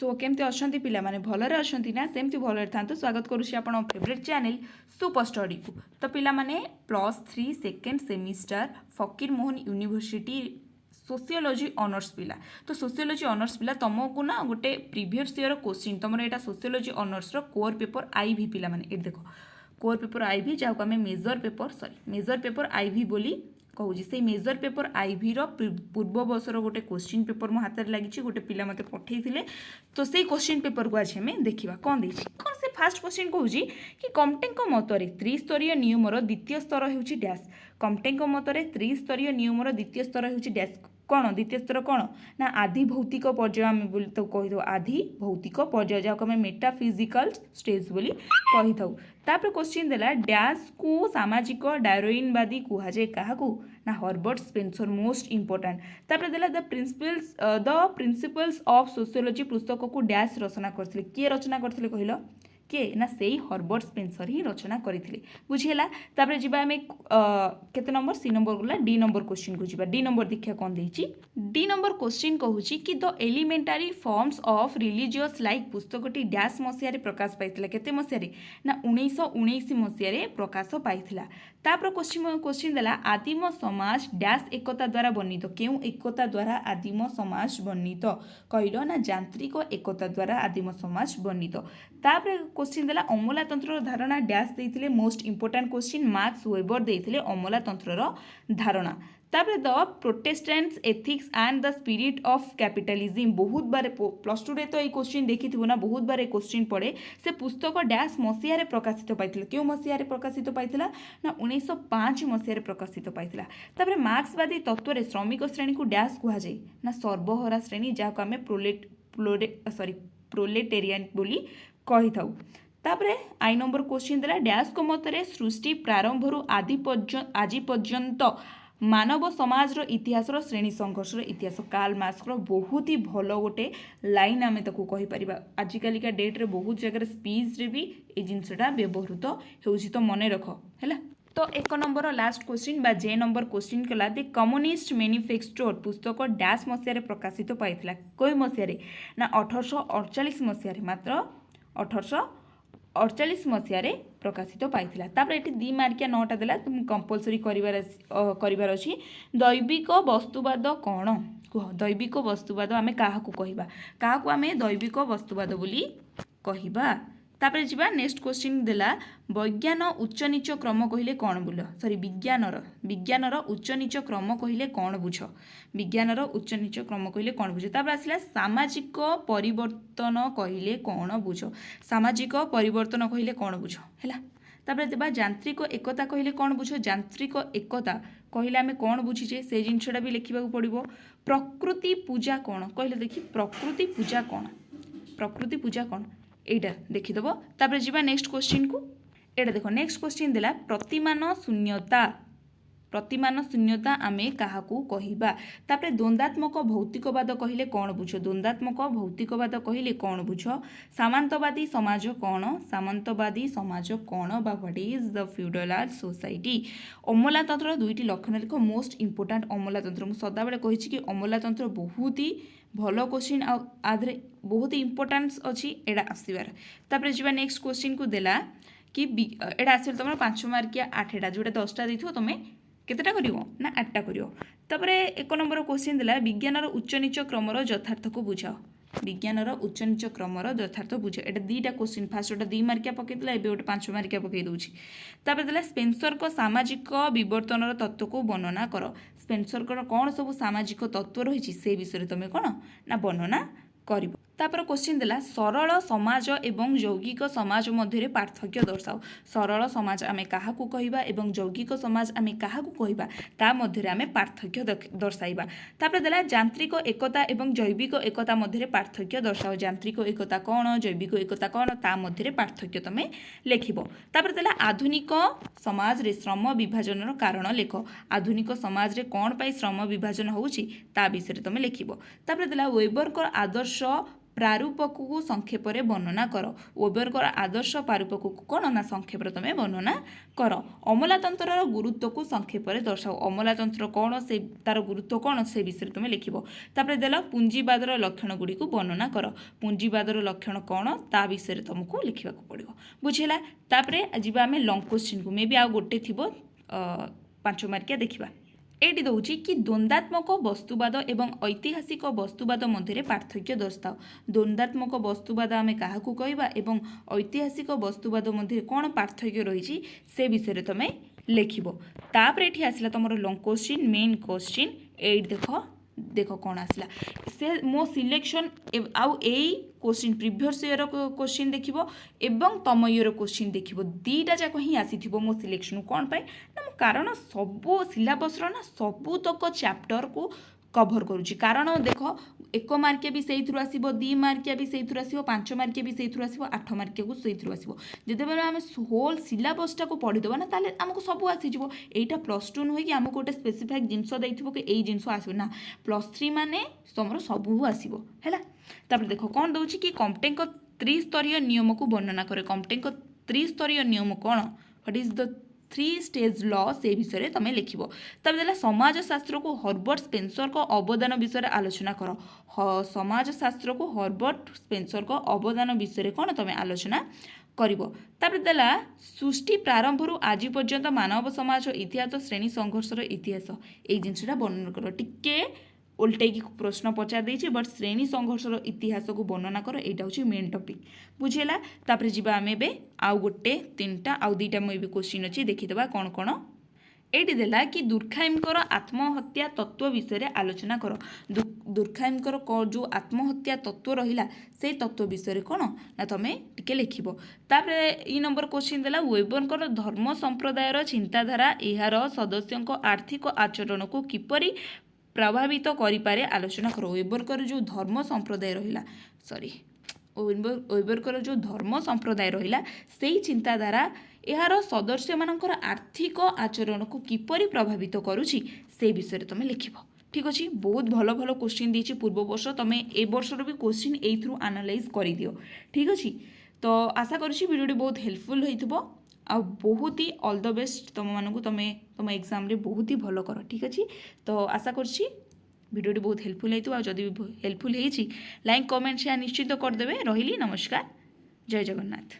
सो केमती अच्छा पे भलरे अच्छा ना सेमती भलरे था स्वागत करुँच आप फेवरेट चैनल सुपर स्टडी को। तो पिलामाने +3 सेकेंड सेमिस्टर फकीर मोहन यूनिवर्सिटी सोशियोलॉजी ऑनर्स पिला। तो सोशियोलॉजी ऑनर्स पिला तुमको ना गोटे प्रीवियस ईयर क्वेश्चन तुम यहाँ sociology honours core paper IV पिला माने देखो कोर पेपर आईवी जहाँ को आम मेजर पेपर आईवी बोली कहूँ से मेजर पेपर आईवी पूर्व वर्षर गोटे क्वेश्चन पेपर मो हाथ में लगी गोटे पिला मते पठेइथिले। तो से क्वेश्चन पेपर को आज हमें देखा कौन देछि कौन से फास्ट क्वेश्चन कहूँ कि कमटेक मतरे त्रिस्तरीय नियमर द्वितीय स्तर होउछि डैश। कमटेक मतरे त्रिस्तरीय नियमर द्वितीय स्तर होउछि डैश कौन द्वितीय स्तर कौन ना आधि भौतिक पर्याय आम तो कही आधि भौतिक पर्याय जहाँ को आम मेटाफिजिकल स्टेज बोली कही था। तापर क्वेश्चन देला डैश को सामाजिक डारोइनवादी कहुए क्या ना हर्बर्ट स्पेंसर मोस्ट इंपोर्टेंट। तापर देला द प्रिंसिपल्स ऑफ सोशियोलॉजी पुस्तक को डैश रचना करथिले किए रचना करथिले कहलो किए ना से हर्बर्ट स्पेंसर ही रचना करथिले बुझीला। तापर जिबा आमे केते नंबर सी नंबर गला डी नंबर क्वेश्चन को जिबा। डी नंबर देखिया कोन देछि डी नंबर क्वेश्चन कहूछि कि the elementary forms of religious like पुस्तकटी डैश मसिया रे प्रकाश पाइथिला केते मसिया रे ना 1919 मसिया रे प्रकाश पाइथिला। तापर क्वेश्चन देला आदिम समाज डैश एकता द्वारा वर्णित केउ एकता द्वारा आदिम समाज वर्णित कहलो ना यांत्रिक एकता द्वारा आदिम समाज वर्णित। तापर क्वेश्चन देला अमलातंत्र धारणा डैश देइथिले most important question Max Weber देइथिले अमलातंत्र धारणा। तापर the protestants ethics and the spirit of capitalism बहुत बार प्लस टू रे तो ये क्वेश्चन देखी ना बहुत बार क्वेश्चन पड़े से पुस्तक डैश मसीह रे प्रकाशित पाइथिला क्यों मसीह रे प्रकाशित पाइथिला ना 1905 मसीह रे प्रकाशित पाइथिला। तापर मार्क्सवादी तत्व रे श्रमिक श्रेणी को डैश कहा जाए ना सर्वहारा श्रेणी जहाँ को आम प्रोलेटेरियन बोली कही था। तापर आई नंबर क्वेश्चन देला डैश को मतरे सृष्टि प्रारंभ आज पर्यंत मानव समाज इतिहास श्रेणी संघर्ष इतिहास कार्ल मार्क्स बहुत ही भल गोटे लाइन आम ताकू कही परिबा। आजिकालिका डेट रे बहुत जगह स्पीच रे भी ये जिनसटा व्यवहृत होउछि तो मन रख है। तो एक नंबर लास्ट क्वेश्चन बा जे नंबर क्वेश्चन कला द कम्युनिस्ट मैनिफेस्टो पुस्तक डैश मसीह रे प्रकाशित पाइथिला कोई मसीह रे ना 1848 मसीह मात्र 1848 मसीह प्रकाशित पाइथिला। तापर एटी 2 मार्किया 9टा देला तुम कंपलसरी करिवार अछि दैविक वस्तुवाद कौन कह दैविक वस्तुवाद आमे काहाकू कहिबा काहाकू आमे दैविक वस्तुवाद बोली कहिबा। तापर जिबा नेक्स्ट क्वेश्चन देला विज्ञान उच्च नीच क्रम कहिले कौन बुझ सॉरी विज्ञानर उच्च नीच क्रम कहिले कौन बुझ विज्ञानर उच्च नीच क्रम कहिले कौन बुझ। तापर आसला सामाजिक परिवर्तन कहिले कौन बुझ सामाजिक परिवर्तन कहिले कौन बुझ हैला। तापर देबा यांत्रिक एकता कहिले कौन बुझ यांत्रिक एकता कहले आमे कौन बुझीचे से जिनसटा भी लिखा पड़ो। प्रकृति पूजा कौन कहले देखि प्रकृति पूजा कौन एटा देखिदेव। तापर जिबा नेक्स्ट क्वेश्चन को एटा देखो नेक्स्ट क्वेश्चन देला प्रतिमान शून्यता आमे काहाकू कहिबा। तापर द्वंद्वात्मक भौतिकवाद कहिले कौन बुझ द्वंद्वात्मक भौतिकवाद कहिले कौन बुझ। सामंतवादी समाज कौन बा what is the feudal society. अमलातंत्र दुईटी लक्षण लिख मोस्ट इंपोर्टेंट अमलातंत्र मु सदा बेले कहिछि कि अमलातंत्र बहुत ही भल क्वेश्चन आधे बहुत ही इंपोर्टेंस अच्छी एडा आसबार। तापर जी नेक्स्ट क्वेश्चन को देला कि एडा आस तुम 5 मार्किया 8टा जोटा 10टा देथिबो तुम केतेटा करिवो ना 8टा करिवो। तापर एक नंबर क्वेश्चन देला विज्ञानर उच्च नीच क्रमर यथार्थ को बुझाओ विज्ञानर उच्च नीच क्रमर यथार्थ बुझाओ। एटा 2टा क्वेश्चन फास्ट गोटे 2 मार्किया पकईला एबे गोटे 5 मार्किया पकई दूची। तापर देला स्पेंसर को सामाजिक विवर्तन तत्व को वर्णना कर स्पेंसर को कौन सब सामाजिक तत्व रही से विषय तुम कौन ना वर्णना कर। तापर क्वेश्चन देला सरल समाज एवं यौगिक समाज मध्य पार्थक्य दर्शाओ सरल समाज आमे काहाकू कहिबा एवं यौगिक समाज आमे काहाकू कहिबा ता मध्य आमे पार्थक्य दर्शाइबा। तापर देला यांत्रिक एकता एवं जैविक एकता मध्य पार्थक्य दर्शाओ यांत्रिक एकता कौन जैविक एकता कौन ता मध्य पार्थक्य तमे लेखिबो। तापर देला आधुनिक समाज रे श्रम विभाजन कारण लेख आधुनिक समाज रे कौन पाई श्रम विभाजन होउची ता विषय तमे लेखिबो। तापर देला वेबर को आदर्श ପ୍ରାରୂପକୁ ସଂକ୍ଷେପରେ ବର୍ଣ୍ଣନା କର। ୱେବରଙ୍କର ଆଦର୍ଶ ପ୍ରାରୂପକୁ କ'ଣ ନା ସଂକ୍ଷେପରେ ତୁମେ ବର୍ଣ୍ଣନା କର। ଅମଲାତନ୍ତ୍ରର ଗୁରୁତ୍ୱକୁ ସଂକ୍ଷେପରେ ଦର୍ଶାଅ। ଅମଲାତନ୍ତ୍ର କ'ଣ, ସେ ତାର ଗୁରୁତ୍ୱ କ'ଣ, ସେ ବିଷୟରେ ତୁମେ ଲେଖିବ। ତାପରେ ଦେଲ ପୁଞ୍ଜିବାଦର ଲକ୍ଷଣ ଗୁଡ଼ିକୁ ବର୍ଣ୍ଣନା କର। ପୁଞ୍ଜିବାଦର ଲକ୍ଷଣ କ'ଣ ତା ବିଷୟରେ ତୁମକୁ ଲେଖିବାକୁ ପଡ଼ିବ। ବୁଝିଲା। ତାପରେ ଯିବା ଆମେ ଲଙ୍ଗ କ୍ୱେଶ୍ଚିନ୍କୁ। ମେ ବି ଆଉ ଗୋଟେ ଥିବ 5 ମାର୍କିଆ ଦେଖିବା। ଏଇଠି ଦେଉଛି କି ଦ୍ୱନ୍ଦାତ୍ମକ ବସ୍ତୁବାଦ ଏବଂ ଐତିହାସିକ ବସ୍ତୁବାଦ ମଧ୍ୟରେ ପାର୍ଥକ୍ୟ ଦର୍ଶାଅ। ଦ୍ୱନ୍ଦାତ୍ମକ ବସ୍ତୁବାଦ ଆମେ କାହାକୁ କହିବା ଏବଂ ଐତିହାସିକ ବସ୍ତୁବାଦ ମଧ୍ୟରେ କ'ଣ ପାର୍ଥକ୍ୟ ରହିଛି ସେ ବିଷୟରେ ତୁମେ ଲେଖିବ। ତାପରେ ଏଠି ଆସିଲା ତୁମର ଲଙ୍ଗ କ୍ୱେଶ୍ଚିନ୍, ମେନ୍ କ୍ୱେଶ୍ଚିନ୍। ଏଇଠି ଦେଖ କ'ଣ ଆସିଲା। ସେ ମୋ ସିଲେକ୍ସନ୍ ଆଉ ଏଇ क्वेश्चन प्रिवियस इयर क्वेश्चन देखिब एवं तम इयर क्वेश्चन देखिब दीटा जाक ही आसीथिबो मो सिलेक्शन कौन पाए ना कारण सबू सिलेबस ना सबूतक चैप्टर को कभर करुच्ची। कारण देख 1 मार्किया भी से आसो, 2 मार्किया भी से आसो, 5 मार्किया भी से आसो, 8 मार्किया को से आसो। जिते बेले आम होल सिलेबसटा को पढ़ीदेव ना ताले आमको सब आसीज। एटा +2 नुहे कि आमको गोटे स्पेसिफाइक जिनस देथिबो कि एई जिनस आसो ना, +3 माने तुमर सबू आसीबो हैला। तापर देखो कौन दउची कि कॉम्पटेक त्रिस्तरीय नियम को वर्णना करे। कॉम्पटेक त्रिस्तरीय नियम कौन, what is the 3 stage law से विषय तुम लिखिब। तब देला समाजशास्त्र को हर्बर्ट स्पेंसर को अवदान विषय आलोचना कर। समाजशास्त्र को हर्बर्ट स्पेंसर को अवदान विषय कौन तुम आलोचना करिवो। तापर देला सृष्टि प्रारंभ आज पर्यंत मानव समाज इतिहास श्रेणी संघर्षर इतिहास ये जिनसा वर्णना कर। टिके उल्टेकी प्रश्न पचार देछि बट श्रेणी संघर्षर इतिहास को वर्णना कर। एटा होछि मेन टॉपिक बुझेला। तापर जिबा आमे बे आउ गोटे 3टा आउ 2टा मे भी क्वेश्चन अछि देखिदबा कोन कोन। एटी देला कि दुर्खाइमकर आत्महत्या तत्व विषय आलोचना कर। दुर्खाइमकर जो आत्महत्या तत्व रहिला से तत्व विषय कौन ना तमे टिके लिखिबो। तापर ई नंबर क्वेश्चन देला वेबरकर धर्म संप्रदायर चिंताधारा यार सदस्यों आर्थिक आचरण को किपरि प्रभावित करिपारे आलोचना करो। वेबरकर जो धर्म संप्रदाय रहिला वेबरकर जो धर्म संप्रदाय रहिला सेही चिंताधारा यार सदस्य मानकर आर्थिक आचरण को किपरि प्रभावित करुछि से विषय तुम लिखिब। ठीक अच्छे। बहुत भल भल क्वेश्चन देछि पूर्व वर्ष, तुम ए वर्षर भी क्वेश्चन ए थ्रू एनालाइज कर दियो। ठीक अच्छे। तो आशा करुछि वीडियो बहुत हेल्पफुल होइथिबो आ बहुत ही ऑल द बेस्ट तुम मानू तुम एग्जाम रे बहुत ही भल कर। ठीक अच्छे। तो आशा करुछि वीडियो बहुत हेल्पफुल होइथिबो। आ जदि हेल्पफुल होइछि लाइक कमेंट शेयर निश्चित करदेवे। रहिली नमस्कार, जय जगन्नाथ।